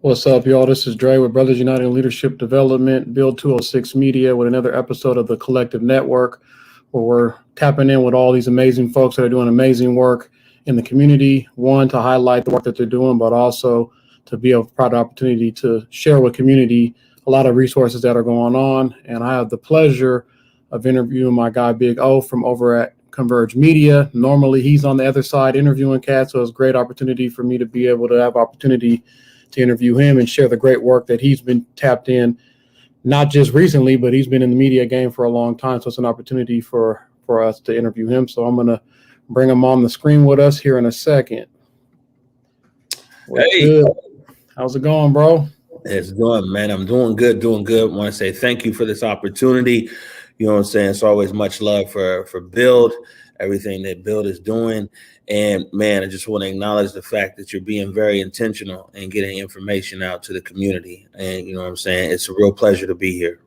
What's up, y'all? This is Dre with Brothers United in Leadership Development, Build 206 Media, with another episode of the Collective Network, where we're tapping in with all these amazing folks that are doing amazing work in the community. One, to highlight the work that they're doing, but also to be a proud opportunity to share with community a lot of resources that are going on. And I have the pleasure of interviewing my guy, Big O, from over at Converge Media. Normally, he's on the other side interviewing cats, so it's a great opportunity for me to be able to have opportunity to interview him and share the great work that he's been tapped in, not just recently, but he's been in the media game for a long time. So it's an opportunity for us to interview him. So I'm going to bring him on the screen with us here in a second. Hey, good? How's it going, bro? It's going, man. I'm doing good. I want to say thank you for this opportunity. You know what I'm saying? It's always much love for Build, everything that Build is doing. And man, I just want to acknowledge the fact that you're being very intentional and getting information out to the community. And you know what I'm saying? It's a real pleasure to be here.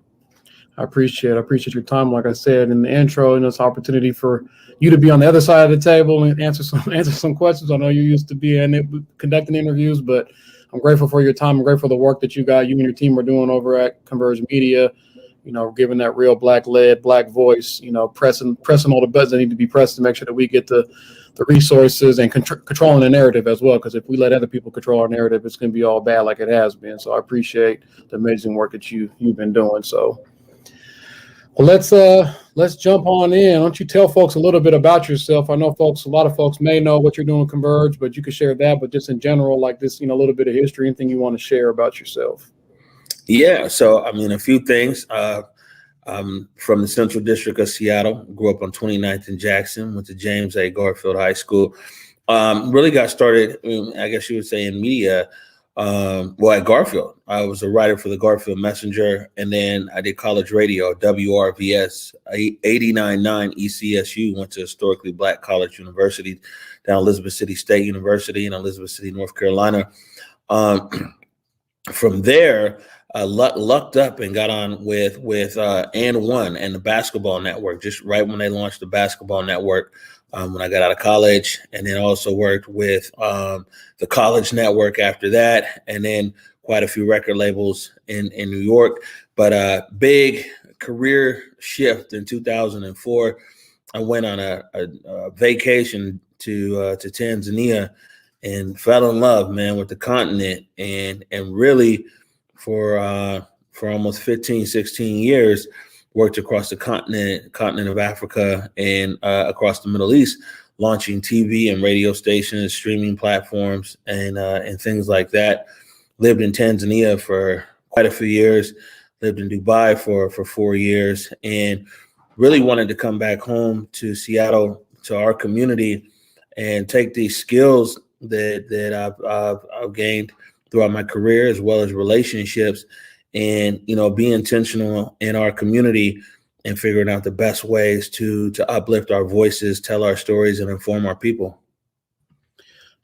I appreciate your time. Like I said in the intro, it's an opportunity for you to be on the other side of the table and answer some questions. I know you used to be in it, conducting interviews, but I'm grateful for your time. I'm grateful for the work that you and your team are doing over at Converge Media. Giving that real black-led, black voice, pressing all the buttons that need to be pressed to make sure that we get the resources and controlling the narrative as well. Because if we let other people control our narrative, it's going to be all bad like it has been. So I appreciate the amazing work that you've been doing. So, well, let's jump on in. Why don't you tell folks a little bit about yourself? I know a lot of folks may know what you're doing Converge, but you could share that. But just in general, like this, a little bit of history, anything you want to share about yourself. Yeah, so a few things. I'm from the Central District of Seattle. Grew up on 29th and Jackson. Went to James A. Garfield High School. Really got started, I guess you would say, in media. At Garfield. I was a writer for the Garfield Messenger, and then I did college radio, WRVS 89.9 ECSU. Went to historically Black College University down Elizabeth City State University in Elizabeth City, North Carolina. From there, lucked up and got on with And One and the Basketball Network, just right when they launched the Basketball Network when I got out of college, and then also worked with the College Network after that, and then quite a few record labels in New York. But a big career shift in 2004. I went on a vacation to Tanzania and fell in love, man, with the continent, and really for almost 15, 16 years, worked across the continent of Africa and across the Middle East, launching TV and radio stations, streaming platforms, and things like that. Lived in Tanzania for quite a few years, lived in Dubai for 4 years, and really wanted to come back home to Seattle, to our community, and take these skills that I've gained throughout my career, as well as relationships, and be intentional in our community and figuring out the best ways to uplift our voices, tell our stories, and inform our people.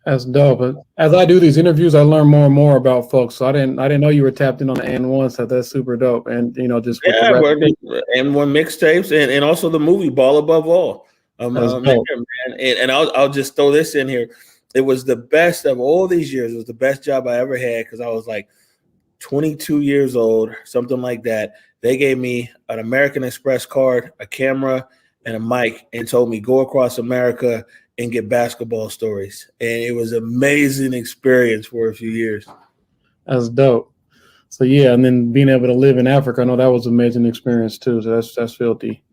That's dope. But as I do these interviews, I learn more and more about folks. So I didn't know you were tapped in on the And One, so that's super dope. And just with the And One mixtapes and also the movie Ball Above All. And I'll just throw this in here. It was the best of all these years. It was the best job I ever had because I was like 22 years old, something like that. They gave me an American Express card, a camera, and a mic, and told me go across America and get basketball stories. And it was an amazing experience for a few years. That's dope. So yeah, and then being able to live in Africa, I know that was an amazing experience too. So that's filthy.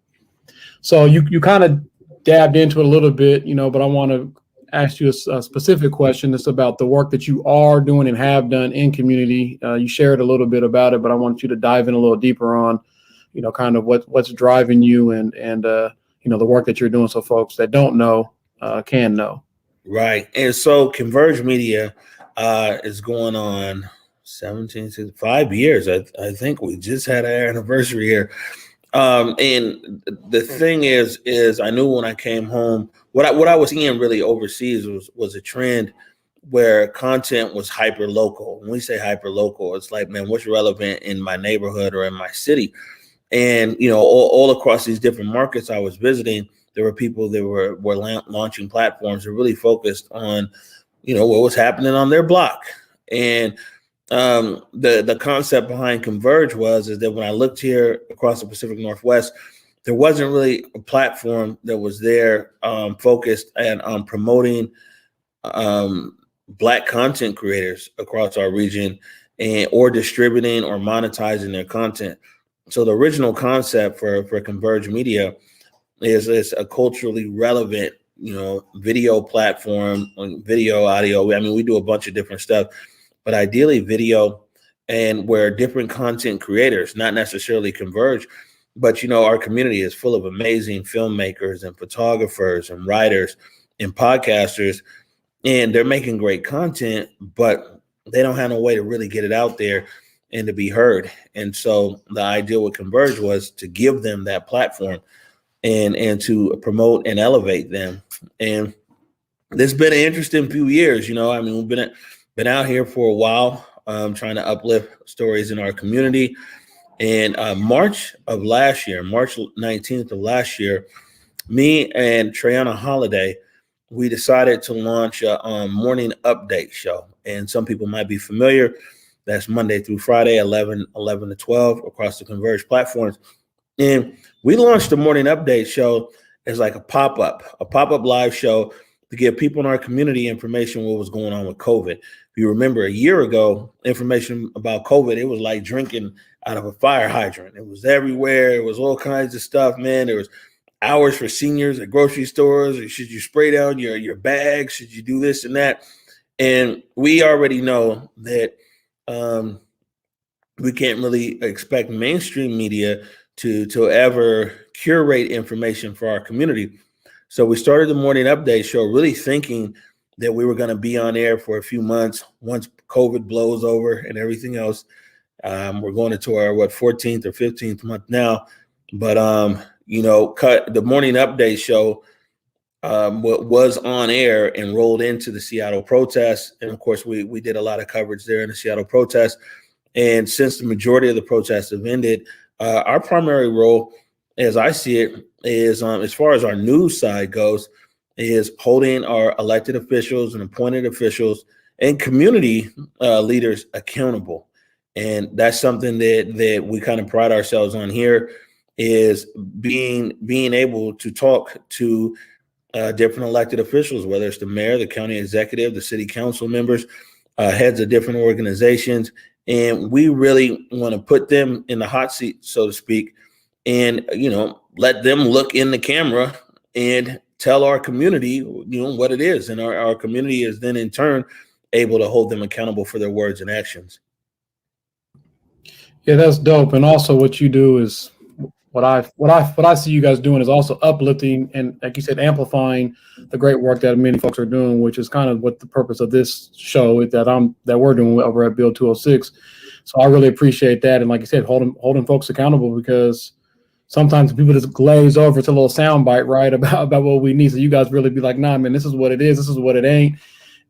So you kind of dabbed into it a little bit, but I want to ask you a specific question. It's about the work that you are doing and have done in community. You shared a little bit about it, but I want you to dive in a little deeper on, kind of what's driving you and the work that you're doing, so folks that don't know can know. Right. And so Converge Media is going on 5 years. I think we just had our anniversary here. And the thing is I knew when I came home, what I was seeing really overseas was a trend where content was hyper local. When we say hyper local, it's like, man, what's relevant in my neighborhood or in my city? And, all across these different markets I was visiting, there were people that were launching platforms that really focused on, what was happening on their block. And the concept behind Converge is that when I looked here across the Pacific Northwest, there wasn't really a platform that was there focused and on promoting Black content creators across our region or distributing or monetizing their content. So the original concept for Converge Media is a culturally relevant, video platform, video, audio. I mean, we do a bunch of different stuff, but ideally video, and where different content creators, not necessarily Converge, but, our community is full of amazing filmmakers and photographers and writers and podcasters, and they're making great content, but they don't have no way to really get it out there and to be heard. And so the idea with Converge was to give them that platform and to promote and elevate them. And it's been an interesting few years. I mean, we've been out here for a while, trying to uplift stories in our community. And March 19th of last year, me and Treyana Holiday, we decided to launch a morning update show. And some people might be familiar. That's Monday through Friday, 11 to 12 across the Converge platforms. And we launched the morning update show as like a pop-up live show to give people in our community information what was going on with COVID. If you remember a year ago, information about COVID, it was like drinking out of a fire hydrant. It was everywhere. It was all kinds of stuff, man. There was hours for seniors at grocery stores. Or should you spray down your bags? Should you do this and that? And we already know that we can't really expect mainstream media to ever curate information for our community. So we started the morning update show really thinking that we were going to be on air for a few months once COVID blows over and everything else. We're going into our 14th or 15th month now, but the morning update show was on air and rolled into the Seattle protests. And of course, we did a lot of coverage there in the Seattle protests. And since the majority of the protests have ended, our primary role, as I see it, is as far as our news side goes, is holding our elected officials and appointed officials and community leaders accountable. And that's something that we kind of pride ourselves on here, is being able to talk to different elected officials, whether it's the mayor, the county executive, the city council members, heads of different organizations. And we really want to put them in the hot seat, so to speak, and, let them look in the camera and tell our community, what it is. And our community is then in turn able to hold them accountable for their words and actions. Yeah, that's dope. And also what you do is what I see you guys doing is also uplifting and, like you said, amplifying the great work that many folks are doing, which is kind of what the purpose of this show is that we're doing over at Build 206. So I really appreciate that. And like you said, holding folks accountable, because sometimes people just glaze over. It's a little soundbite, right, about what we need. So you guys really be like, nah, man, this is what it is. This is what it ain't.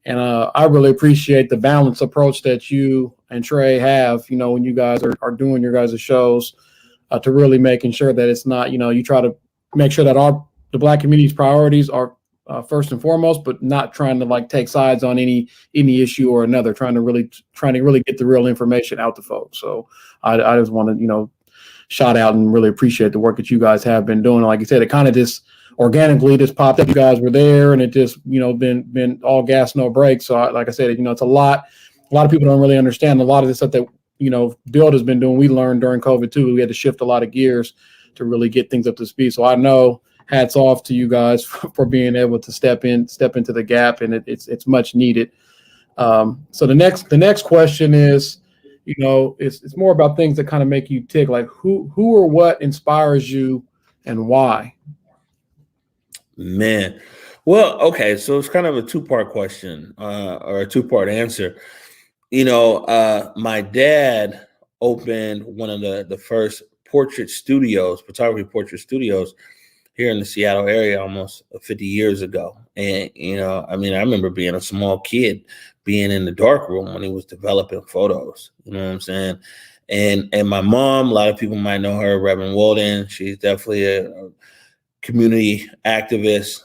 And I really appreciate the balanced approach that you and Trey have, when you guys are doing your guys' shows, to really making sure that it's not, you try to make sure that the Black community's priorities are first and foremost, but not trying to take sides on any issue or another, trying to really get the real information out to folks. So I just want to, shout out and really appreciate the work that you guys have been doing. Like you said, it kind of just organically just popped up. You guys were there, and it just, been all gas, no brakes. So like I said, it's a lot of people don't really understand a lot of the stuff that, Build has been doing. We learned during COVID too. We had to shift a lot of gears to really get things up to speed. So I know hats off to you guys for being able to step into the gap, and it's much needed. So the next question is, it's more about things that kind of make you tick, like who or what inspires you and why? Man. Well, okay, so it's kind of a two-part question, or a two-part answer. My dad opened one of the first photography portrait studios here in the Seattle area almost 50 years ago. And, I remember being a small kid, being in the dark room when he was developing photos, you know what I'm saying? And my mom, a lot of people might know her, Reverend Walden. She's definitely a community activist,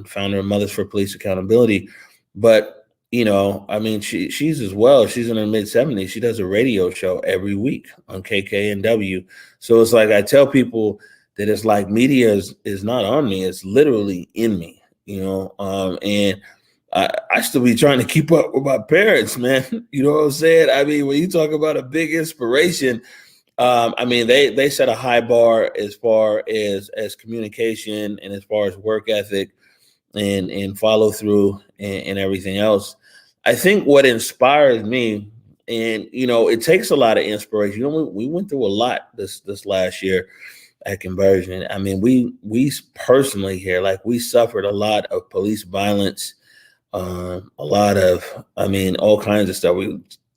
founder of Mothers for Police Accountability. But she's as well. She's in her mid-70s. She does a radio show every week on KKNW. So it's like I tell people that it's like media is not on me. It's literally in me, and I still be trying to keep up with my parents, man. You know what I'm saying? I mean, when you talk about a big inspiration, they set a high bar as far as communication and as far as work ethic and follow through and everything else. I think what inspires me, and it takes a lot of inspiration. We went through a lot this last year at Converge. I mean, we personally here, like, we suffered a lot of police violence, a lot of, all kinds of stuff.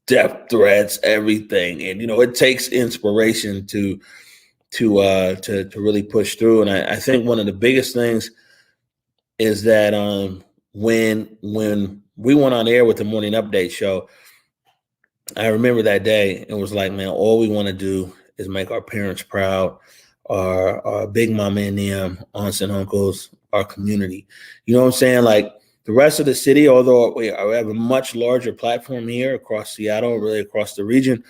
Death threats, everything, and it takes inspiration to really push through. And I think one of the biggest things is that when we went on air with the morning update show, I remember that day. It was like, man, all we want to do is make our parents proud, our big mama and them, aunts and uncles, our community. You know what I'm saying? Like, the rest of the city, although we have a much larger platform here across Seattle, really across the region,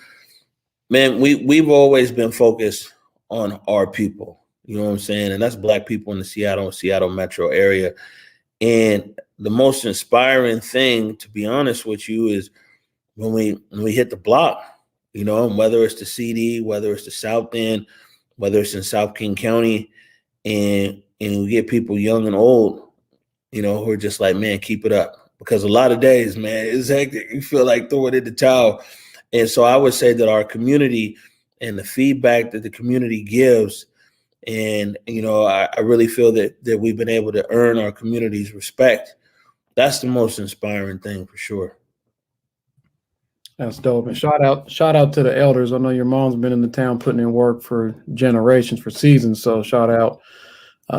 man, we've always been focused on our people. You know what I'm saying? And that's Black people in the Seattle metro area. And the most inspiring thing, to be honest with you, is when we hit the block, whether it's the CD, whether it's the South End, whether it's in South King County, and we get people young and old, who are just like, man, keep it up. Because a lot of days, man, it's hectic. You feel like throwing in the towel. And so I would say that our community and the feedback that the community gives, and, I really feel that we've been able to earn our community's respect. That's the most inspiring thing for sure. That's dope. And shout out to the elders. I know your mom's been in the town putting in work for generations, for seasons. So shout out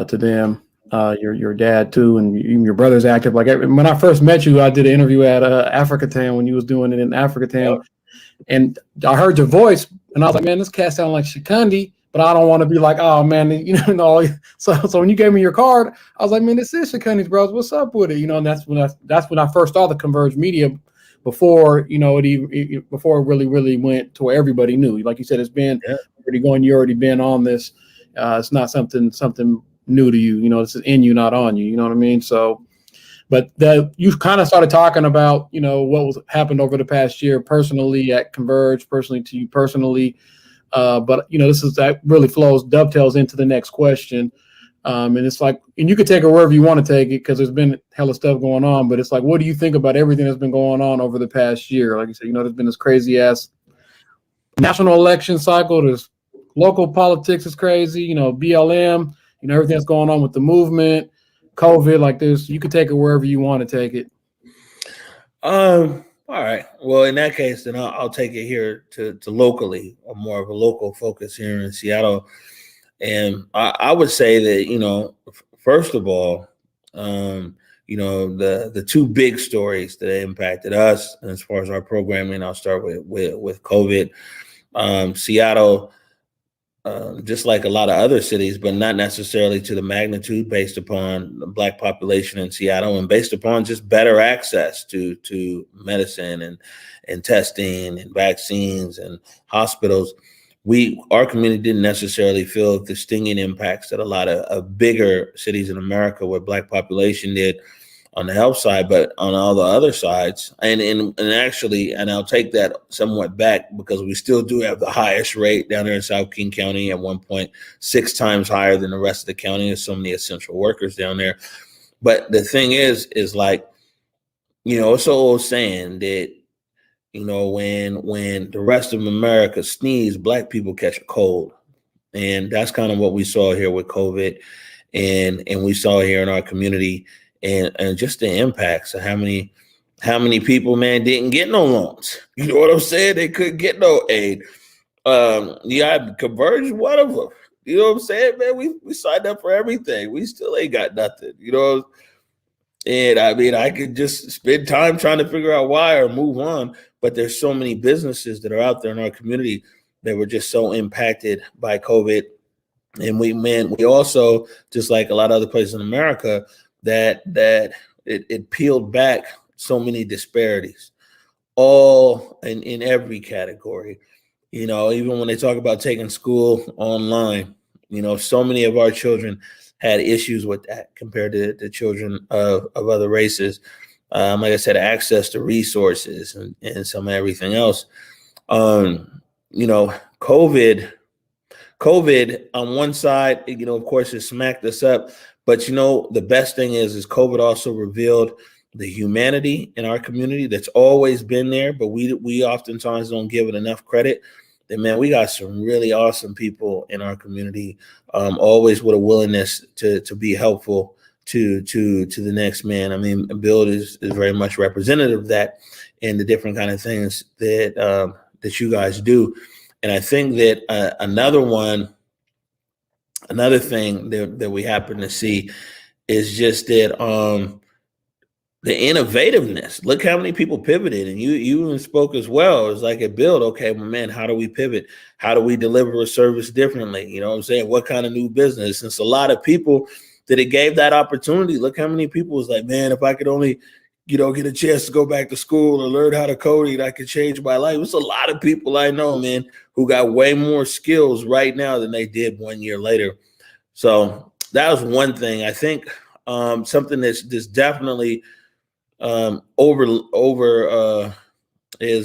to them. Your dad too, and even your brother's active. Like, when I first met you, I did an interview at Africa Town when you was doing it in Africa Town, and I heard your voice, and I was like, man, this cat sounds like Shikundi, but I don't want to be like, oh man, So when you gave me your card, I was like, man, this is Shikundi's, bros. What's up with it? And that's when I first saw the Converge Media, before before it really went to where everybody knew. Like you said, it's been already going. You already been on this. It's not something new to you. This is in you, not on you. You know what I mean? So, but you kind of started talking about, what happened over the past year personally at Converge, personally to you personally. But that really dovetails into the next question. And it's like, and you could take it wherever you want to take it, because there's been hella stuff going on, but it's like, what do you think about everything that's been going on over the past year? Like you said, there's been this crazy ass national election cycle. There's local politics is crazy, BLM, everything that's going on with the movement, COVID, like this. You could take it wherever you want to take it. All right. Well, in that case, then I'll take it here to locally, or more of a local focus here in Seattle. And I would say that, first of all, the two big stories that impacted us as far as our programming, I'll start with COVID. Seattle, just like a lot of other cities, but not necessarily to the magnitude, based upon the Black population in Seattle and based upon just better access to medicine and testing and vaccines and hospitals. Our community didn't necessarily feel the stinging impacts that a lot of bigger cities in America with Black population did. on the health side, but on all the other sides. And actually, and I'll take that somewhat back, because we still do have the highest rate down there in South King County, at 1.6 times higher than the rest of the county. There's so many essential workers down there. But the thing is like, it's an old saying that, when the rest of America sneeze, Black people catch a cold. And that's kind of what we saw here with COVID, and we saw here in our community, and just the impacts of how many people, man, didn't get no loans. You know what I'm saying? They couldn't get no aid. Yeah, Converge, one of them. You know what I'm saying, man? We signed up for everything. We still ain't got nothing. And I mean, I could just spend time trying to figure out why or move on. But there's so many businesses that are out there in our community that were just so impacted by COVID. And we also, just like a lot of other places in America, that it peeled back so many disparities, all in every category. Even when they talk about taking school online, so many of our children had issues with that compared to the children of other races. Like I said, access to resources and some of everything else. COVID on one side, of course, it smacked us up. But, the best thing is COVID also revealed the humanity in our community that's always been there, but we oftentimes don't give it enough credit. And man, we got some really awesome people in our community, always with a willingness to be helpful to the next man. I mean, Bill is very much representative of that, and the different kind of things that you guys do. And I think that another thing that we happen to see is just that the innovativeness. Look how many people pivoted, and you even spoke as well. It's like a build. Okay, well, man, how do we pivot? How do we deliver a service differently? You know what I'm saying? What kind of new business? Since a lot of people that it gave that opportunity, look how many people was like, man, if I could only, get a chance to go back to school or learn how to code, I could change my life. It's a lot of people I know, man, who got way more skills right now than they did 1 year later. So that was one thing. I think something that's definitely is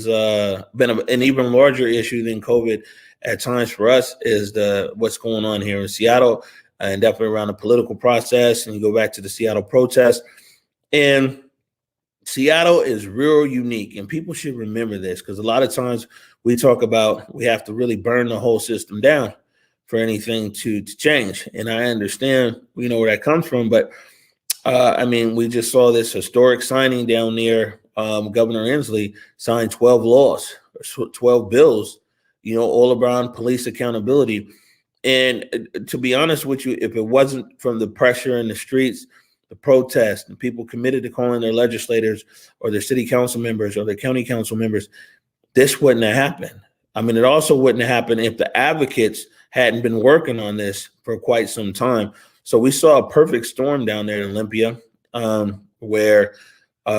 been an even larger issue than COVID at times for us is what's going on here in Seattle, and definitely around the political process. And you go back to the Seattle protests, and Seattle is real unique, and people should remember this, because a lot of times we talk about we have to really burn the whole system down for anything to change. And I understand, where that comes from, but we just saw this historic signing down there. Governor Inslee signed 12 laws, 12 bills, all around police accountability. And to be honest with you, if it wasn't from the pressure in the streets, the protests, and people committed to calling their legislators or their city council members or their county council members, this wouldn't have happened. It also wouldn't have happened if the advocates hadn't been working on this for quite some time. So we saw a perfect storm down there in Olympia, where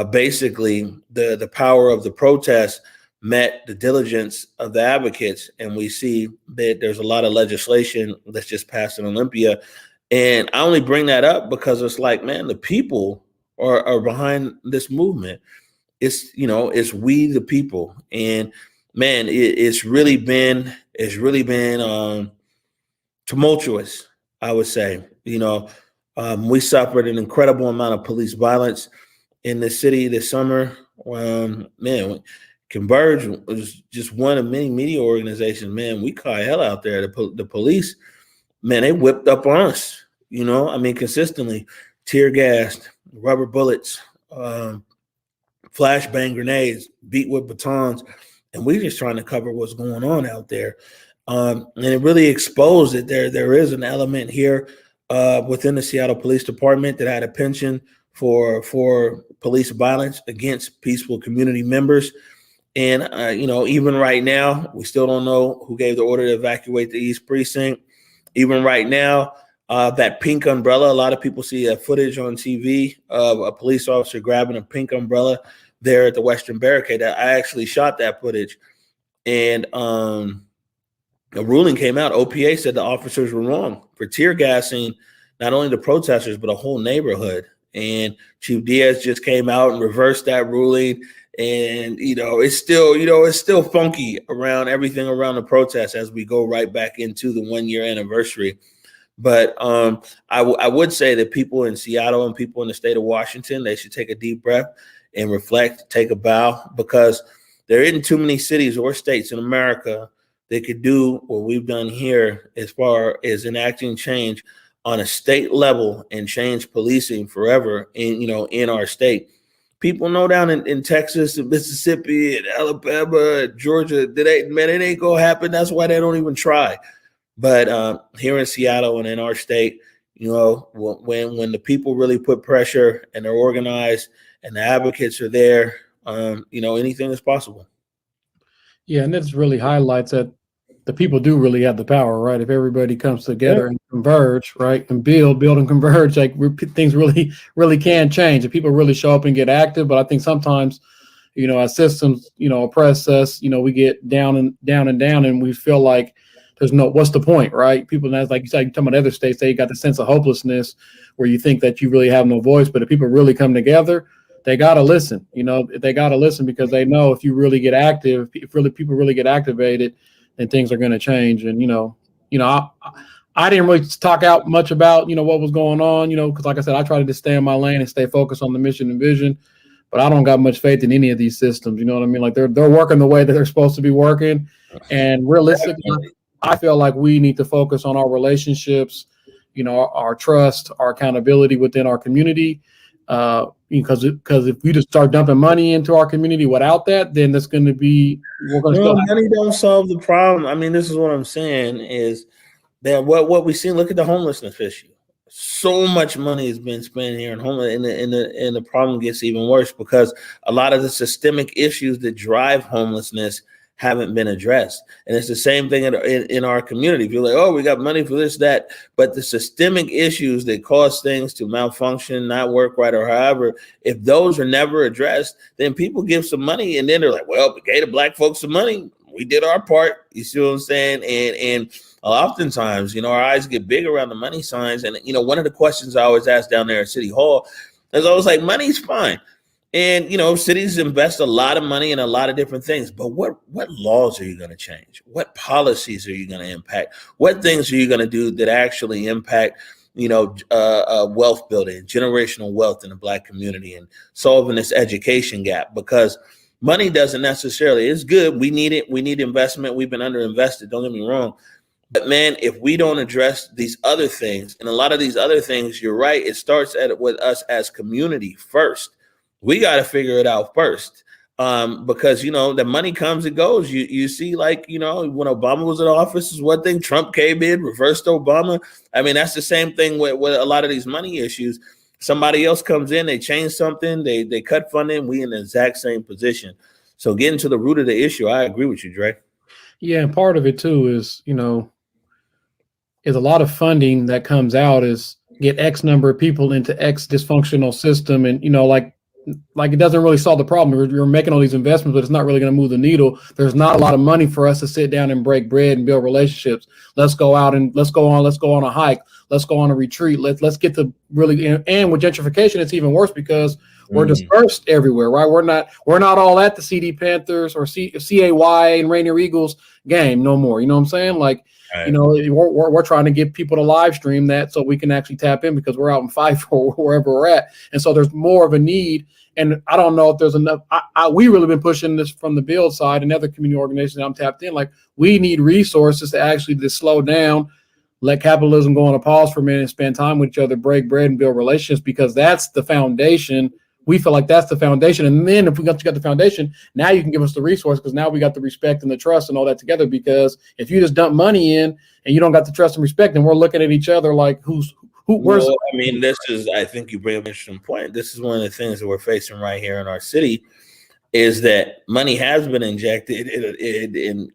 basically the power of the protest met the diligence of the advocates. And we see that there's a lot of legislation that's just passed in Olympia. And I only bring that up because it's like, man, the people are behind this movement. It's we the people. And man, it's really been tumultuous, I would say. We suffered an incredible amount of police violence in the city this summer. Converge was just one of many media organizations. Man, we caught hell out there. The police, man, they whipped up on us, consistently. Tear gassed, rubber bullets, flashbang grenades, beat with batons. And we just trying to cover what's going on out there. And it really exposed that there is an element here within the Seattle Police Department that had a penchant for police violence against peaceful community members. And, even right now, we still don't know who gave the order to evacuate the East Precinct. Even right now, that pink umbrella, a lot of people see that footage on TV of a police officer grabbing a pink umbrella there at the Western Barricade. I actually shot that footage. And a ruling came out. OPA said the officers were wrong for tear gassing not only the protesters, but a whole neighborhood. and Chief Diaz just came out and reversed that ruling. And, it's still funky around everything around the protest as we go right back into the 1-year anniversary. But I would say that people in Seattle and people in the state of Washington, they should take a deep breath and reflect, take a bow, because there isn't too many cities or states in America that could do what we've done here as far as enacting change on a state level and change policing forever in our state. People know down in Texas and Mississippi and Alabama and Georgia, it ain't gonna happen. That's why they don't even try. But here in Seattle and in our state, when the people really put pressure and they're organized and the advocates are there, anything is possible. Yeah, and this really highlights that the people do really have the power, right? If everybody comes together and converge, right, and build and converge, like things really, really can change. If people really show up and get active, but I think sometimes, as systems, oppress us, we get down, and we feel like what's the point, right? People, that's like you said, you're talking about other states, they got the sense of hopelessness where you think that you really have no voice. But if people really come together, they got to listen, they got to listen, because they know if you really get active, if people really get activated, then things are going to change. And, I didn't really talk out much about, what was going on, because like I said, I try to just stay in my lane and stay focused on the mission and vision, but I don't got much faith in any of these systems. You know what I mean? Like they're working the way that they're supposed to be working. And realistically, I feel like we need to focus on our relationships, our trust, our accountability within our community. Because if we just start dumping money into our community without that, then that's going to be money don't solve the problem. I mean, this is what I'm saying is that what we see. Look at the homelessness issue. So much money has been spent here in homeless, and the problem gets even worse because a lot of the systemic issues that drive homelessness haven't been addressed. And it's the same thing in our community. If you're like, oh, we got money for this, that, but the systemic issues that cause things to malfunction, not work right, or however, if those are never addressed, then people give some money and then they're like, well, we gave the black folks some money. We did our part. You see what I'm saying? And oftentimes, our eyes get big around the money signs. And, one of the questions I always ask down there at City Hall is always like, money's fine. And, cities invest a lot of money in a lot of different things. But what laws are you going to change? What policies are you going to impact? What things are you going to do that actually impact, wealth building, generational wealth in the Black community, and solving this education gap? Because money doesn't necessarily, it's good. We need it. We need investment. We've been underinvested. Don't get me wrong. But man, if we don't address these other things, and a lot of these other things, you're right, it starts with us as community first. We got to figure it out first, because, the money comes and goes. You see, like, when Obama was in office is one thing. Trump came in, reversed Obama. I mean, that's the same thing with a lot of these money issues. Somebody else comes in, they change something, they cut funding. We in the exact same position. So getting to the root of the issue, I agree with you, Dre. Yeah, and part of it too is, is a lot of funding that comes out is get X number of people into X dysfunctional system, and like it doesn't really solve the problem. You're making all these investments, but it's not really going to move the needle. There's not a lot of money for us to sit down and break bread and build relationships. Let's go out and let's go on a hike. Let's go on a retreat. Let's get to really, and with gentrification, it's even worse because we're dispersed everywhere, right? We're not all at the CD Panthers or CAY and Rainier Eagles game no more. You know what I'm saying? Like, right. We're trying to get people to live stream that so we can actually tap in because we're out in Fife or wherever we're at. And so there's more of a need. And I don't know if there's enough. We really been pushing this from the build side and other community organizations that I'm tapped in. Like, we need resources to actually just slow down, let capitalism go on a pause for a minute and spend time with each other, break bread and build relationships, because that's the foundation. We feel like that's the foundation. And then if we got the foundation, now you can give us the resource, because now we got the respect and the trust and all that together. Because if you just dump money in and you don't got the trust and respect, then we're looking at each other like where's. I think you bring up an interesting point. This is one of the things that we're facing right here in our city, is that money has been injected in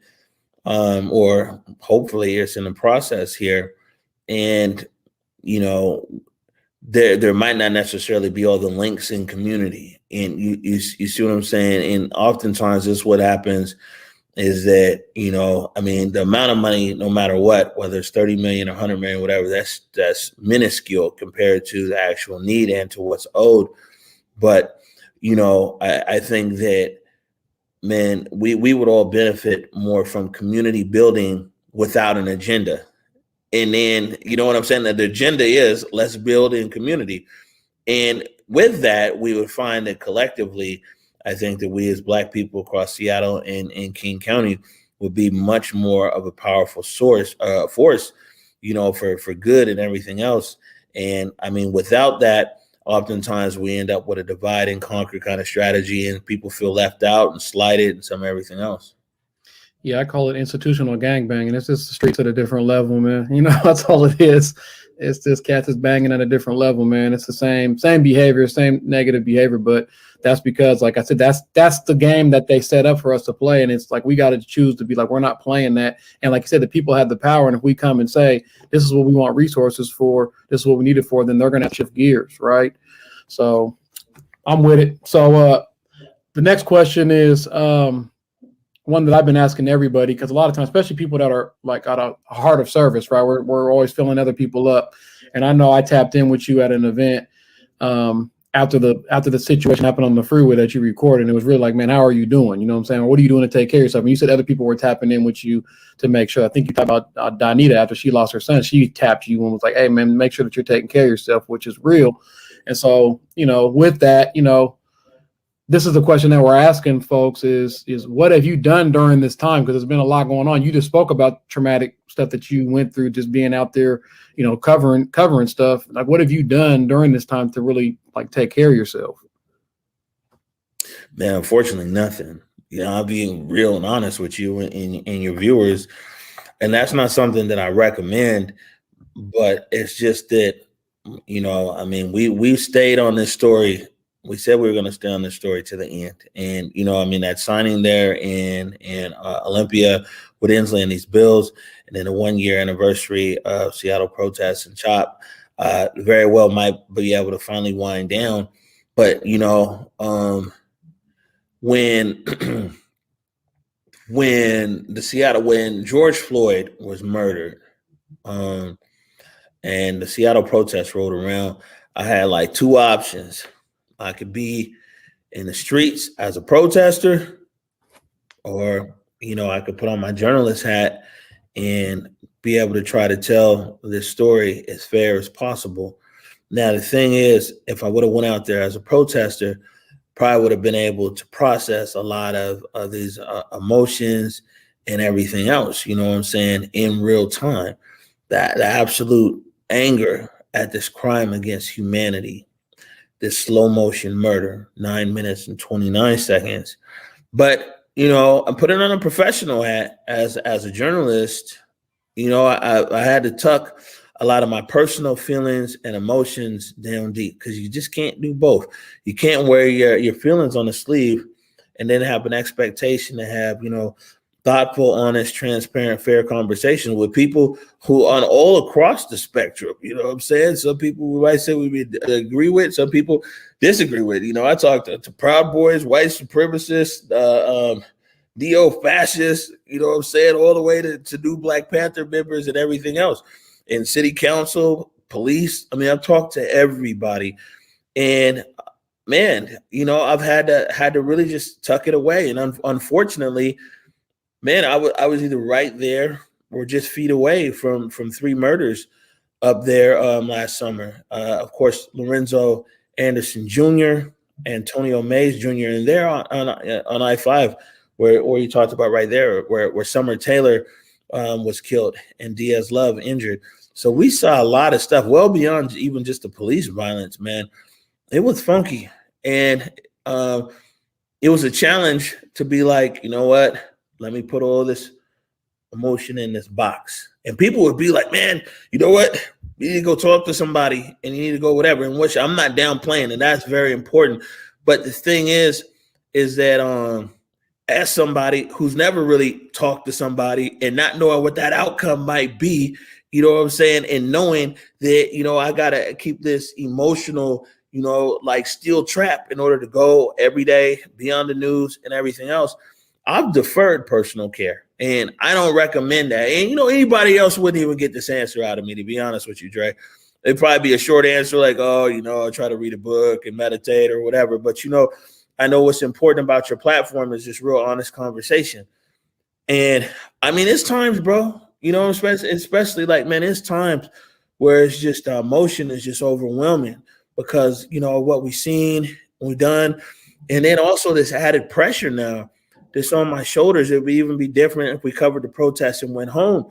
or hopefully it's in the process here. And, there might not necessarily be all the links in community. And you see what I'm saying? And oftentimes this is what happens is that, I mean, the amount of money, no matter what, whether it's 30 million or 100 million, whatever, that's minuscule compared to the actual need and to what's owed. But, I think that, man, we would all benefit more from community building without an agenda. And then, you know what I'm saying? That the agenda is let's build in community. And with that, we would find that collectively, I think that we as Black people across Seattle and King County would be much more of a powerful force, for good and everything else. And I mean, without that, oftentimes we end up with a divide and conquer kind of strategy, and people feel left out and slighted and some everything else. Yeah, I call it institutional gangbanging. It's just the streets at a different level, man. That's all it is. It's just cats is banging at a different level, man. It's the same behavior, same negative behavior, but that's because, like I said, that's the game that they set up for us to play, and it's like we got to choose to be like, we're not playing that. And like you said, the people have the power, and if we come and say this is what we want resources for, this is what we need it for, then they're going to shift gears, right? So I'm with it. So the next question is one that I've been asking everybody, because a lot of times, especially people that are like out of a heart of service, right? We're always filling other people up. And I know I tapped in with you at an event after the situation happened on the freeway that you recorded. And it was really like, man, how are you doing? You know what I'm saying? What are you doing to take care of yourself? And you said other people were tapping in with you to make sure. I think you talked about Donita after she lost her son. She tapped you and was like, hey, man, make sure that you're taking care of yourself, which is real. And so, with that, this is the question that we're asking folks is what have you done during this time? Because there's been a lot going on. You just spoke about traumatic stuff that you went through, just being out there, covering stuff. Like, what have you done during this time to really like take care of yourself? Man, unfortunately, nothing. I'll be real and honest with you and your viewers. And that's not something that I recommend, but it's just that, I mean, we stayed on this story. We said we were going to stay on this story to the end. And, that signing there in Olympia with Inslee and these bills, and then the 1-year anniversary of Seattle protests and CHOP very well might be able to finally wind down. But, when when George Floyd was murdered, and the Seattle protests rolled around, I had like two options. I could be in the streets as a protester, or, I could put on my journalist hat and be able to try to tell this story as fair as possible. Now, the thing is, if I would have went out there as a protester, probably would have been able to process a lot of these emotions and everything else, you know what I'm saying, in real time. The absolute anger at this crime against humanity, this slow motion murder, 9 minutes and 29 seconds. But, I'm putting on a professional hat as a journalist. I had to tuck a lot of my personal feelings and emotions down deep, because you just can't do both. You can't wear your feelings on the sleeve and then have an expectation to have, thoughtful, honest, transparent, fair conversation with people who on all across the spectrum. You know what I'm saying? Some people we might say we agree with, some people disagree with. I talked to Proud Boys, white supremacists, neo-fascists, you know what I'm saying, all the way to new Black Panther members and everything else. In city council, police. I mean, I've talked to everybody. And man, I've had to really just tuck it away. And unfortunately, man, I was either right there or just feet away from 3 murders up there last summer. Of course, Lorenzo Anderson Jr., Antonio Mays Jr., and there on I-5, where you talked about right there, where Summer Taylor was killed and Diaz Love injured. So we saw a lot of stuff well beyond even just the police violence, man. It was funky. And it was a challenge to be like, you know what? Let me put all this emotion in this box. And people would be like, man, you know what? You need to go talk to somebody and you need to go whatever. And which I'm not downplaying, and that's very important. But the thing is that as somebody who's never really talked to somebody and not knowing what that outcome might be, you know what I'm saying? And knowing that, I got to keep this emotional, like steel trap in order to go every day beyond the news and everything else. I've deferred personal care, and I don't recommend that. And, anybody else wouldn't even get this answer out of me, to be honest with you, Dre. It'd probably be a short answer like, oh, I try to read a book and meditate or whatever. But, I know what's important about your platform is just real honest conversation. And, it's times, bro, especially like, man, it's times where it's just the emotion is just overwhelming because, what we've seen, we've done. And then also this added pressure now that's on my shoulders. It would even be different if we covered the protest and went home.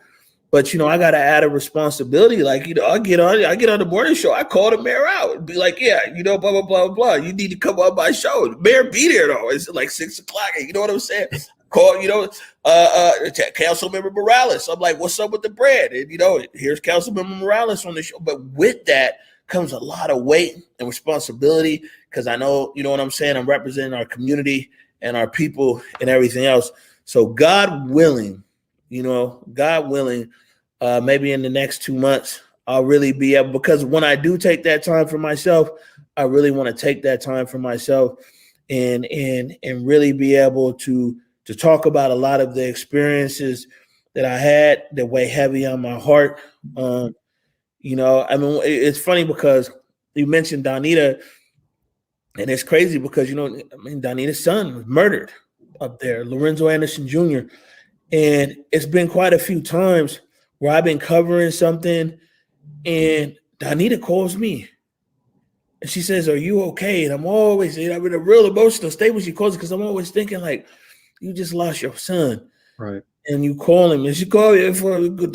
But, I got to add a responsibility. Like, I get on the morning show. I call the mayor out and be like, yeah, blah, blah, blah, blah. You need to come on my show. The mayor be there, though. It's like 6 o'clock. You know what I'm saying? Call, Councilmember Morales. I'm like, what's up with the bread? And, here's Councilmember Morales on the show. But with that comes a lot of weight and responsibility because I know, you know what I'm saying? I'm representing our community and our people and everything else. So God willing, maybe in the next 2 months, I'll really be able, because when I do take that time for myself, I really want to take that time for myself and really be able to talk about a lot of the experiences that I had that weigh heavy on my heart. It's funny because you mentioned Donita, and it's crazy because, Donita's son was murdered up there, Lorenzo Anderson Jr., and it's been quite a few times where I've been covering something and Donita calls me and she says, are you okay? And I'm always, I'm in a real emotional state when she calls because I'm always thinking like, you just lost your son. Right. And you call him and she called me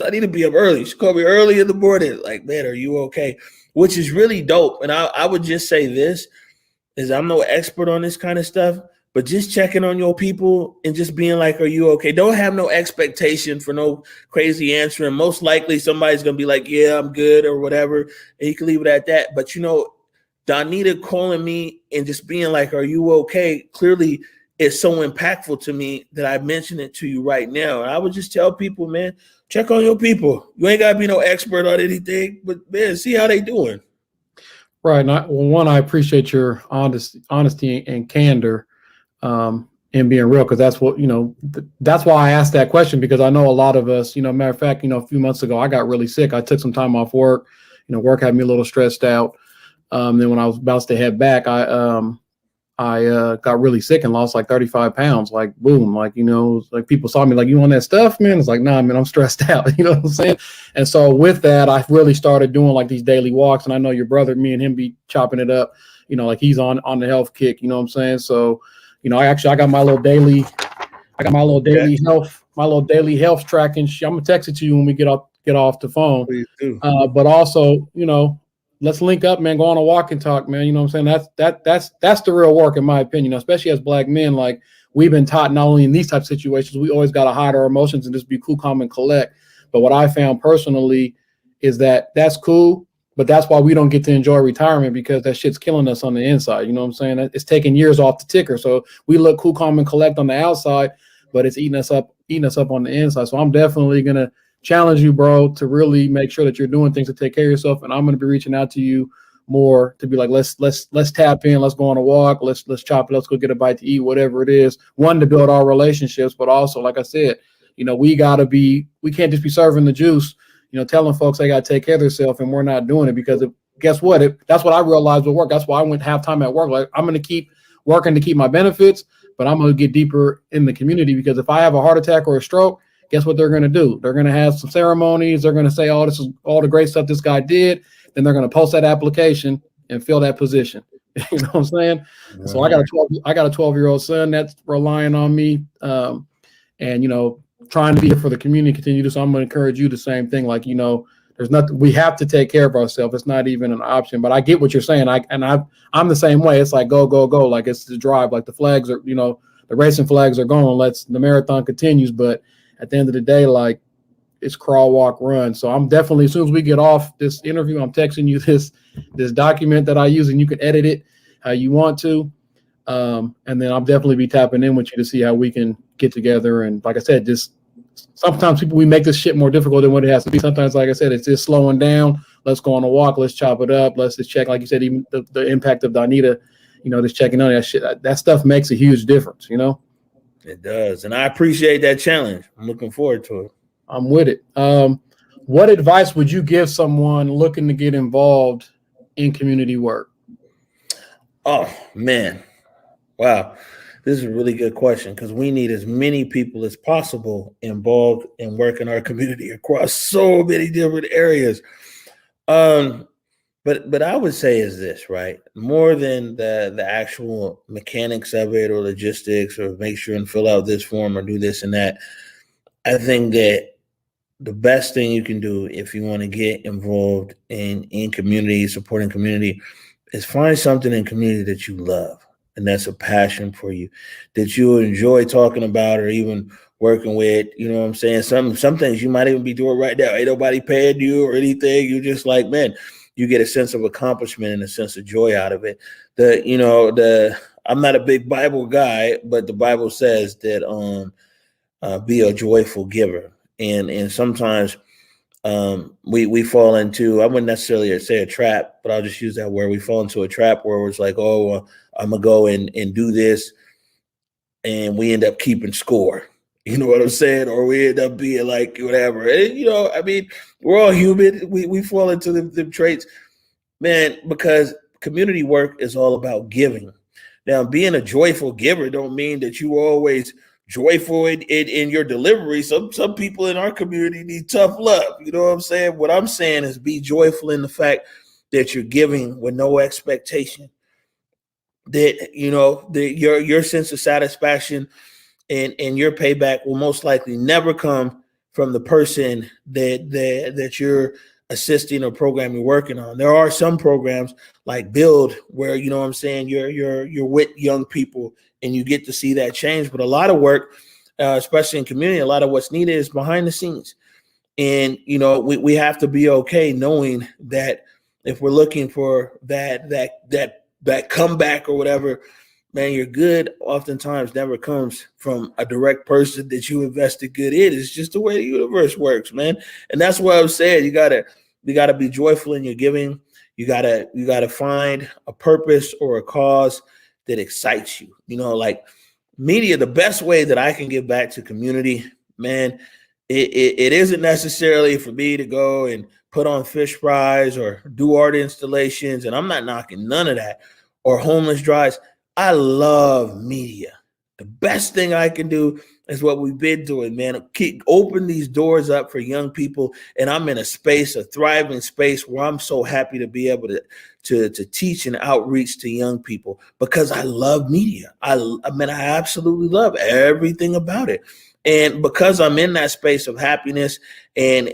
I need to be up early. She called me early in the morning. Like, man, are you okay? Which is really dope. And I would just say this is I'm no expert on this kind of stuff, but just checking on your people and just being like, are you okay? Don't have no expectation for no crazy answer. And most likely somebody's going to be like, yeah, I'm good or whatever. And you can leave it at that. But, Donita calling me and just being like, are you okay? Clearly it's so impactful to me that I mention it to you right now. And I would just tell people, man, check on your people. You ain't got to be no expert on anything, but man, see how they doing. Right. And I appreciate your honesty and candor. And being real, because that's what, that's why I asked that question, because I know a lot of us, matter of fact, a few months ago, I got really sick. I took some time off work, work had me a little stressed out. Then when I was about to head back, I got really sick and lost like 35 pounds, like boom, like, like people saw me like, you on that stuff, man? It's like, nah, man, I'm stressed out. You know what I'm saying? And so with that, I really started doing like these daily walks. And I know your brother, me and him be chopping it up, like he's on the health kick, you know what I'm saying? So, I got my little daily health tracking. I'm gonna text it to you when we get off the phone. Please do. But also, let's link up, man. Go on a walk and talk, man. You know what I'm saying? That's the real work, in my opinion. Especially as Black men, like we've been taught not only in these type of situations, we always got to hide our emotions and just be cool, calm, and collect. But what I found personally is that that's cool. But that's why we don't get to enjoy retirement, because that shit's killing us on the inside. You know what I'm saying? It's taking years off the ticker. So we look cool, calm, and collect on the outside, but it's eating us up on the inside. So I'm definitely going to challenge you, bro, to really make sure that you're doing things to take care of yourself. And I'm going to be reaching out to you more to be like, let's tap in, let's go on a walk, let's chop it, let's go get a bite to eat, whatever it is. One, to build our relationships, but also, like I said, we can't just be serving the juice, telling folks they got to take care of themselves, and we're not doing it, because guess what? That's what I realized with work. That's why I went half-time at work. Like, I'm going to keep working to keep my benefits, but I'm going to get deeper in the community, because if I have a heart attack or a stroke, guess what they're going to do? They're going to have some ceremonies. They're going to say, oh, this is all the great stuff this guy did. Then they're going to post that application and fill that position. You know what I'm saying? Right. So I got a 12-year-old son that's relying on me, and, trying to be here for the community, continue to. So I'm going to encourage you the same thing. Like, there's nothing, we have to take care of ourselves. It's not even an option, but I get what you're saying. I'm the same way. It's like, go, go, go. Like, it's the drive, like the flags are, the racing flags are going, the marathon continues. But at the end of the day, like, it's crawl, walk, run. So I'm definitely, as soon as we get off this interview, I'm texting you this document that I use, and you can edit it how you want to. And then I'll definitely be tapping in with you to see how we can get together. And like I said, just sometimes we make this shit more difficult than what it has to be. Sometimes, like I said, it's just slowing down. Let's go on a walk. Let's chop it up. Let's just check, like you said, even the impact of Donita, just checking on that shit. That stuff makes a huge difference, It does. And I appreciate that challenge. I'm looking forward to it. I'm with it. What advice would you give someone looking to get involved in community work? Oh, man. Wow. This is a really good question because we need as many people as possible involved in work in our community across so many different areas. But I would say is this, right? More than the actual mechanics of it or logistics or make sure and fill out this form or do this and that. I think that the best thing you can do if you want to get involved in community, supporting community, is find something in community that you love and that's a passion for you, that you enjoy talking about or even working with. You know what I'm saying? Some things you might even be doing right now. Ain't nobody paying you or anything. You're just like, man, you get a sense of accomplishment and a sense of joy out of it. I'm not a big Bible guy, but the Bible says that be a joyful giver. And sometimes we fall into, I wouldn't necessarily say a trap, but I'll just use that word. We fall into a trap where it's like, oh, I'm gonna go and do this, and we end up keeping score. You know what I'm saying? Or we end up being like whatever. And, I mean, we're all human. We fall into them traits, man. Because community work is all about giving. Now, being a joyful giver don't mean that you always joyful in your delivery. Some people in our community need tough love. You know what I'm saying? What I'm saying is be joyful in the fact that you're giving with no expectation. That your sense of satisfaction and your payback will most likely never come from the person that you're assisting or program you're working on. There are some programs like Build where, you know what I'm saying, you're with young people and you get to see that change. But a lot of work, especially in community, a lot of what's needed is behind the scenes. And, we have to be okay knowing that if we're looking for that comeback or whatever, man, your good oftentimes never comes from a direct person that you invested good in. It's just the way the universe works, man. And that's what I'm saying. You gotta be joyful in your giving. You gotta find a purpose or a cause that excites you. Like media, the best way that I can give back to community, man, it isn't necessarily for me to go and put on fish fries or do art installations. And I'm not knocking none of that, or homeless drives. I love media. The best thing I can do is what we've been doing, man. Open these doors up for young people. And I'm in a thriving space where I'm so happy to be able to teach and outreach to young people because I love media. I absolutely love everything about it. And because I'm in that space of happiness and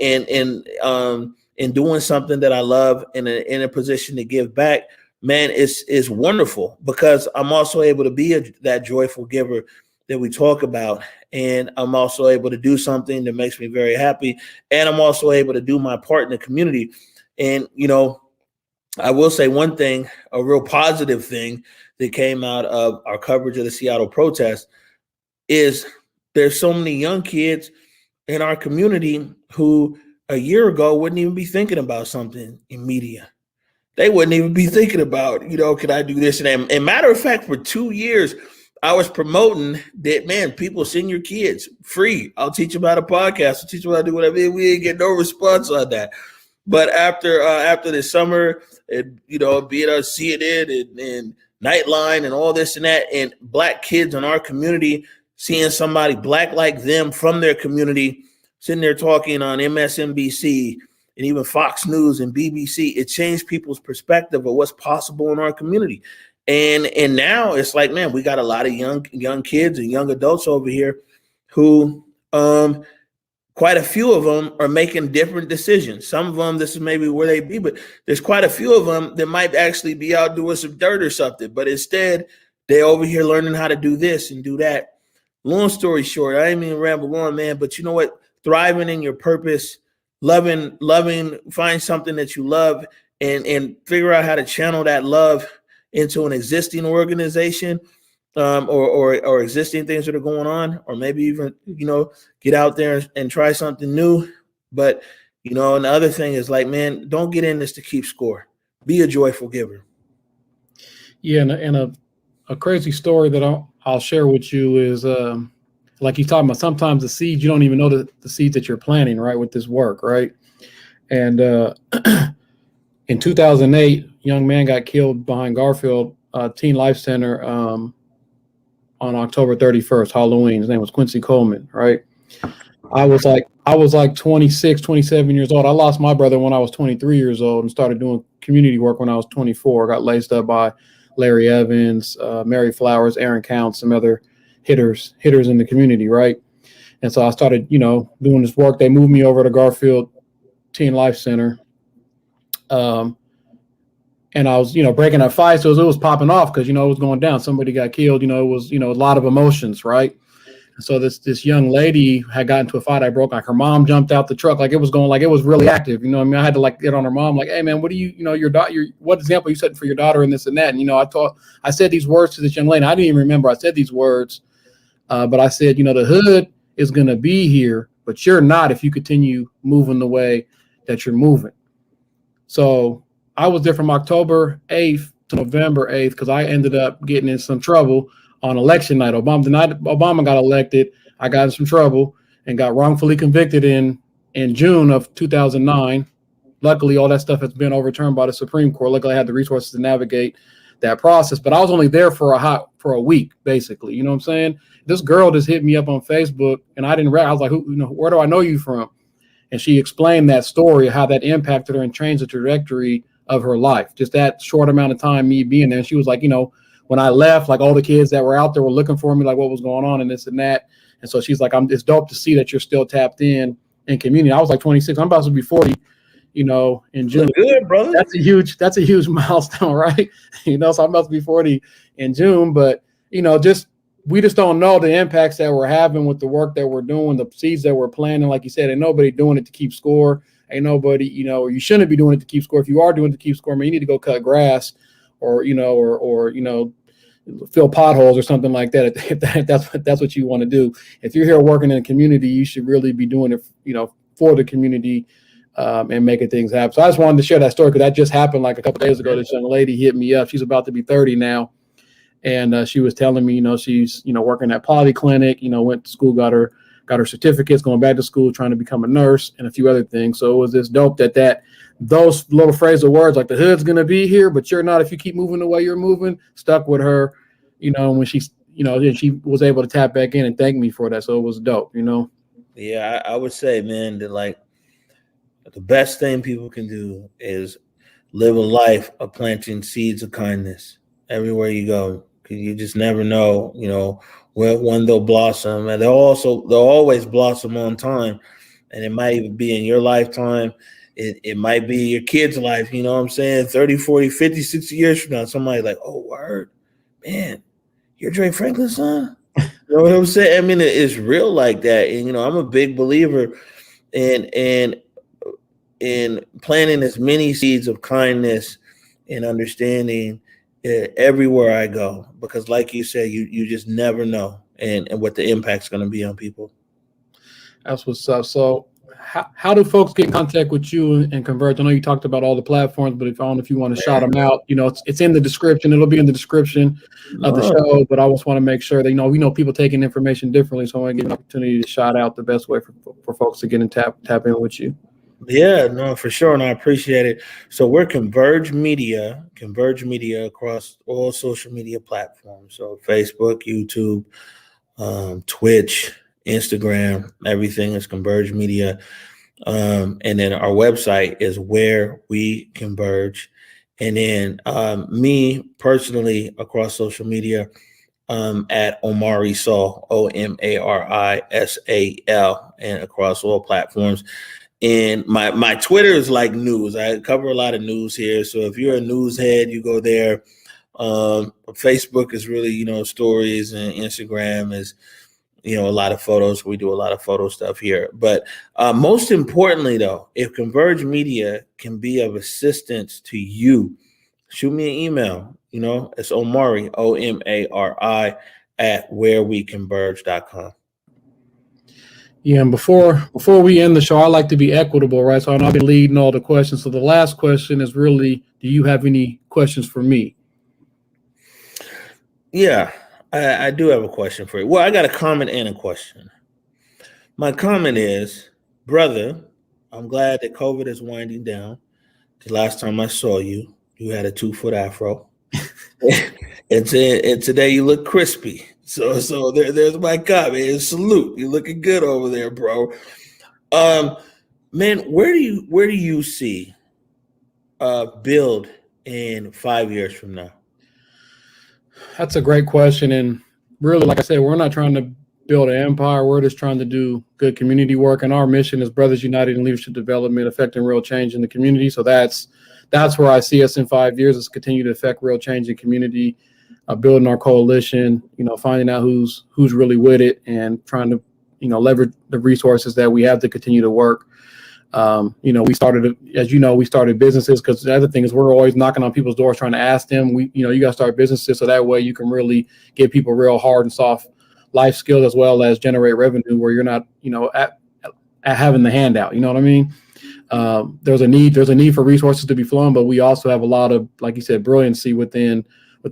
doing something that I love in a position to give back, man, it's wonderful because I'm also able to be that joyful giver that we talk about. And I'm also able to do something that makes me very happy. And I'm also able to do my part in the community. And, I will say one thing, a real positive thing that came out of our coverage of the Seattle protest is there's so many young kids in our community who a year ago wouldn't even be thinking about something in media. They wouldn't even be thinking about, can I do this? And matter of fact, for 2 years, I was promoting that, man, people send your kids free. I'll teach them how to podcast. I'll teach them how to do whatever. We ain't get no response on that. But after the summer, and, being on CNN and Nightline and all this and that, and Black kids in our community, seeing somebody Black like them from their community sitting there talking on MSNBC and even Fox News and BBC, it changed people's perspective of what's possible in our community. And now it's like, man, we got a lot of young kids and young adults over here who quite a few of them are making different decisions. Some of them, this is maybe where they be, but there's quite a few of them that might actually be out doing some dirt or something. But instead, they over here learning how to do this and do that. Long story short, I ain't mean to ramble on, man, but you know what? Thriving in your purpose, loving, find something that you love and figure out how to channel that love into an existing organization or existing things that are going on, or maybe even, get out there and try something new. But, and the other thing is like, man, don't get in this to keep score. Be a joyful giver. Yeah. And a crazy story that I'll share with you is like you talking about, sometimes the seeds, you don't even know the seeds that you're planting, right, with this work, right? And in 2008, young man got killed behind Garfield Teen Life Center on October 31st, Halloween. His name was Quincy Coleman, right? I was like 26, 27 years old. I lost my brother when I was 23 years old and started doing community work when I was 24. Got laced up by Larry Evans, Mary Flowers, Aaron Counts, some other hitters in the community, right? And so I started, doing this work. They moved me over to Garfield Teen Life Center. And I was, breaking up fights. So it was popping off because, it was going down. Somebody got killed. It was, a lot of emotions, right? And so this young lady had gotten into a fight. I broke, like her mom jumped out the truck. Like it was going, like it was really active. I had to like get on her mom, like, hey man, what do your daughter, what example you setting for your daughter and this and that? And, I said these words to this young lady. I didn't even remember I said these words. But I said, the hood is going to be here, but you're not if you continue moving the way that you're moving. So I was there from October 8th to November 8th because I ended up getting in some trouble on election night. The night Obama got elected, I got in some trouble and got wrongfully convicted in June of 2009. Luckily, all that stuff has been overturned by the Supreme Court. Luckily, I had the resources to navigate that process. But I was only there for a week, basically. You know what I'm saying? This girl just hit me up on Facebook, and I didn't realize. I was like, where do I know you from? And she explained that story, how that impacted her and changed the trajectory of her life. Just that short amount of time, me being there. And she was like, when I left, like all the kids that were out there were looking for me, like what was going on and this and that. And so she's like, it's dope to see that you're still tapped in community. I was like 26. I'm about to be 40, in June. Good, brother. That's a huge milestone, right? So I'm about to be 40 in June, but we just don't know the impacts that we're having with the work that we're doing, the seeds that we're planting. Like you said, ain't nobody doing it to keep score. Ain't nobody, you shouldn't be doing it to keep score. If you are doing it to keep score, man, you need to go cut grass or fill potholes or something like that. If that's what you want to do. If you're here working in a community, you should really be doing it, for the community and making things happen. So I just wanted to share that story because that just happened like a couple of days ago. This young lady hit me up. She's about to be 30 now. And she was telling me, she's, working at Poly Clinic, went to school, got her certificates, going back to school, trying to become a nurse and a few other things. So it was this dope that those little phrasal words like the hood's going to be here, but you're not, if you keep moving the way you're moving, stuck with her, when she's, then she was able to tap back in and thank me for that. So it was dope, Yeah, I would say, man, that like the best thing people can do is live a life of planting seeds of kindness everywhere you go. You just never know, when they'll blossom, and they'll always blossom on time. And it might even be in your lifetime. It might be your kid's life, you know what I'm saying? 30, 40, 50, 60 years from now, somebody like, oh, word, man, you're Drake Franklin's son? You know what I'm saying? I mean, it's real like that. And, I'm a big believer in planting as many seeds of kindness and understanding everywhere I go, because like you said, you just never know and what the impact's going to be on people. That's what's up. So how do folks get in contact with you and Converge? I know you talked about all the platforms, but if you want to shout them out, it's in the description. It'll be in the description of the show, but I just want to make sure that, we know people taking information differently. So I want to give an opportunity to shout out the best way for folks to get in tap in with you. Yeah, no, for sure. And I appreciate it. So we're Converge Media across all social media platforms. So Facebook, YouTube, Twitch, Instagram, everything is Converge Media. And then our website is Where We Converge. And then me personally across social media at Omari Sal, OMARISAL, and across all platforms. And my Twitter is like news. I cover a lot of news here. So if you're a news head, you go there. Facebook is really, stories, and Instagram is, a lot of photos. We do a lot of photo stuff here. But most importantly, though, if Converge Media can be of assistance to you, shoot me an email. It's Omari, OMARI, at whereweconverge.com. Yeah, and before we end the show, I like to be equitable, right? So I've been leading all the questions. So the last question is really, do you have any questions for me? Yeah. I do have a question for you. Well, I got a comment and a question. My comment is, brother, I'm glad that COVID is winding down. The last time I saw you, you had a 2-foot afro. and today you look crispy. So there's my comment. Salute. You're looking good over there, bro. Man, where do you see build in 5 years from now? That's a great question. And really, like I said, we're not trying to build an empire. We're just trying to do good community work. And our mission is Brothers United in Leadership Development, affecting real change in the community. So that's where I see us in 5 years, is continue to affect real change in community, building our coalition, finding out who's really with it, and trying to, leverage the resources that we have to continue to work. We started, as we started businesses, because the other thing is we're always knocking on people's doors trying to ask them, you got to start businesses so that way you can really give people real hard and soft life skills, as well as generate revenue where you're not, at having the handout. You know what I mean? There's a need for resources to be flown, but we also have a lot of, like you said, brilliancy within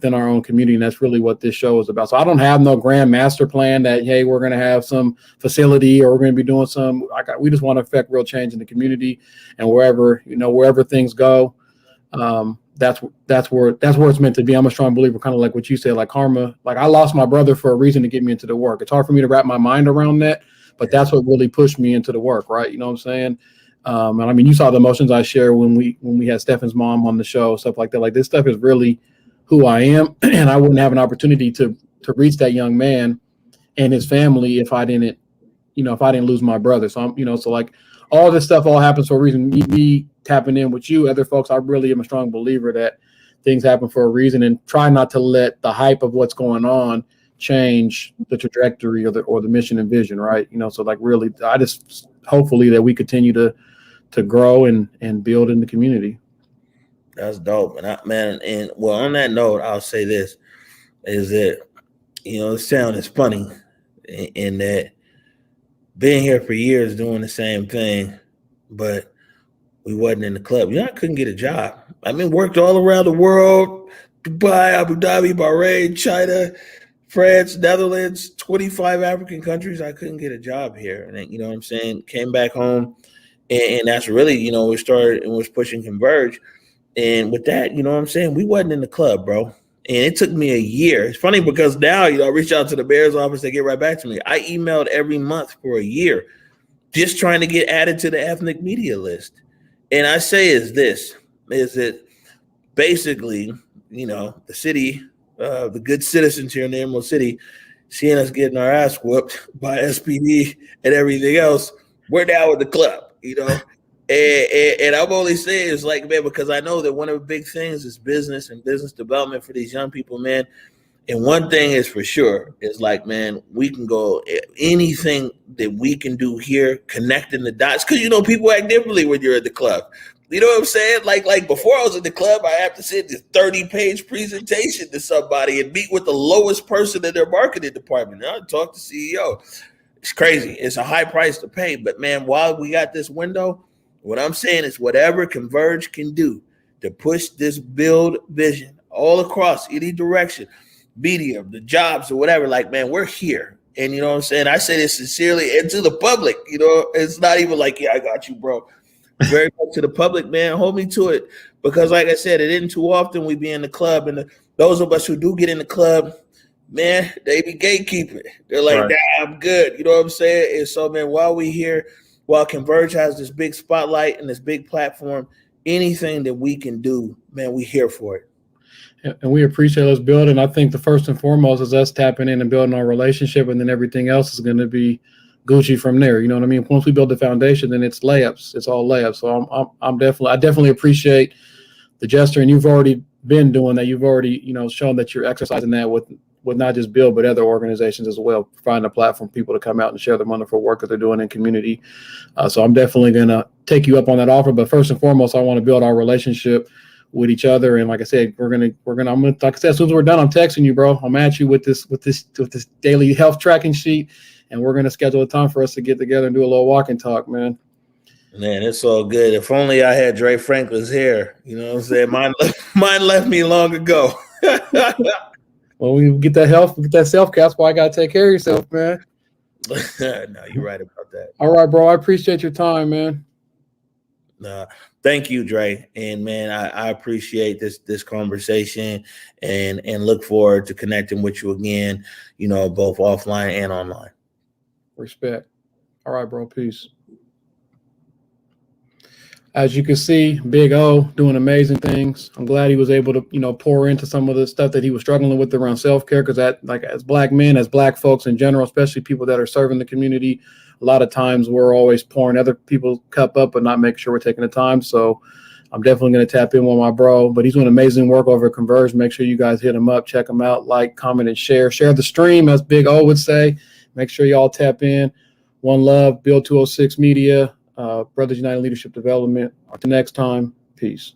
our own community, and that's really what this show is about. So I don't have no grand master plan that, hey, we're going to have some facility or we're going to be doing some. We just want to affect real change in the community, and wherever things go, that's where it's meant to be. I'm a strong believer, kind of like what you said, like karma. Like, I lost my brother for a reason to get me into the work. It's hard for me to wrap my mind around that, but that's what really pushed me into the work, right? You know what I'm saying? And I mean, you saw the emotions I shared when we had Stefan's mom on the show, stuff like that. Like, this stuff is really who I am, and I wouldn't have an opportunity to reach that young man and his family if I didn't lose my brother. So so like all this stuff all happens for a reason. Me tapping in with you, other folks, I really am a strong believer that things happen for a reason, and try not to let the hype of what's going on change the trajectory or the mission and vision, right? So like really, I just hopefully that we continue to grow and build in the community. That's dope. And on that note, I'll say this is that, the sound is funny in that being here for years doing the same thing, but we wasn't in the club. I couldn't get a job. I mean, worked all around the world, Dubai, Abu Dhabi, Bahrain, China, France, Netherlands, 25 African countries. I couldn't get a job here. And you know what I'm saying? Came back home, and that's really, we started and was pushing Converge. And with that, you know what I'm saying, we wasn't in the club, bro. And it took me a year. It's funny because now, I reach out to the Bears office, they get right back to me. I emailed every month for a year, just trying to get added to the ethnic media list. And I say is that basically, the city, the good citizens here in the Emerald City, seeing us getting our ass whooped by SPD and everything else, we're down with the club, And I'm only saying it's like, man, because I know that one of the big things is business and business development for these young people, man. And one thing is for sure is like, man, we can go anything that we can do here, connecting the dots. Because, people act differently when you're at the club. You know what I'm saying? Like before I was at the club, I have to send this 30-page presentation to somebody and meet with the lowest person in their marketing department. I'll talk to CEO. It's crazy. It's a high price to pay. But, man, while we got this window, what I'm saying is whatever Converge can do to push this build vision all across any direction, media, the jobs or whatever, like, man, we're here. And you know what I'm saying? I say this sincerely and to the public, it's not even like, yeah, I got you, bro. Very much to the public, man, hold me to it. Because like I said, it isn't too often we be in the club. And those of us who do get in the club, man, they be gatekeeping. They're like, right. Nah, I'm good. You know what I'm saying? And so, man, while we here, while Converge has this big spotlight and this big platform, anything that we can do, man, we here for it. And we appreciate us building. I think the first and foremost is us tapping in and building our relationship, and then everything else is going to be Gucci from there. You know what I mean? Once we build the foundation, then it's layups. It's all layups. So I definitely appreciate the gesture, and you've already been doing that. You've already, shown that you're exercising that with not just Build, but other organizations as well, providing a platform for people to come out and share the wonderful work that they're doing in community. So I'm definitely going to take you up on that offer. But first and foremost, I want to build our relationship with each other. And like I said, like I said, as soon as we're done, I'm texting you, bro. I'm at you with this daily health tracking sheet, and we're going to schedule a time for us to get together and do a little walk and talk, man. Man, it's all good. If only I had Dre Franklin's hair. You know what I'm saying? Mine left me long ago. Well, we get that health, we get that self-care. That's why I gotta take care of yourself, man. No, you're right about that. All right, bro. I appreciate your time, man. Thank you, Dre. And man, I appreciate this conversation and look forward to connecting with you again, both offline and online. Respect. All right, bro. Peace. As you can see, Big O doing amazing things. I'm glad he was able to, pour into some of the stuff that he was struggling with around self-care, because that, like, as Black men, as Black folks in general, especially people that are serving the community, a lot of times we're always pouring other people's cup up but not making sure we're taking the time. So I'm definitely going to tap in with my bro, but he's doing amazing work over at Converge. Make sure you guys hit him up, check him out, like, comment, and share. Share the stream, as Big O would say. Make sure y'all tap in. One love, Build 206 Media, Brothers United Leadership Development. Until next time, peace.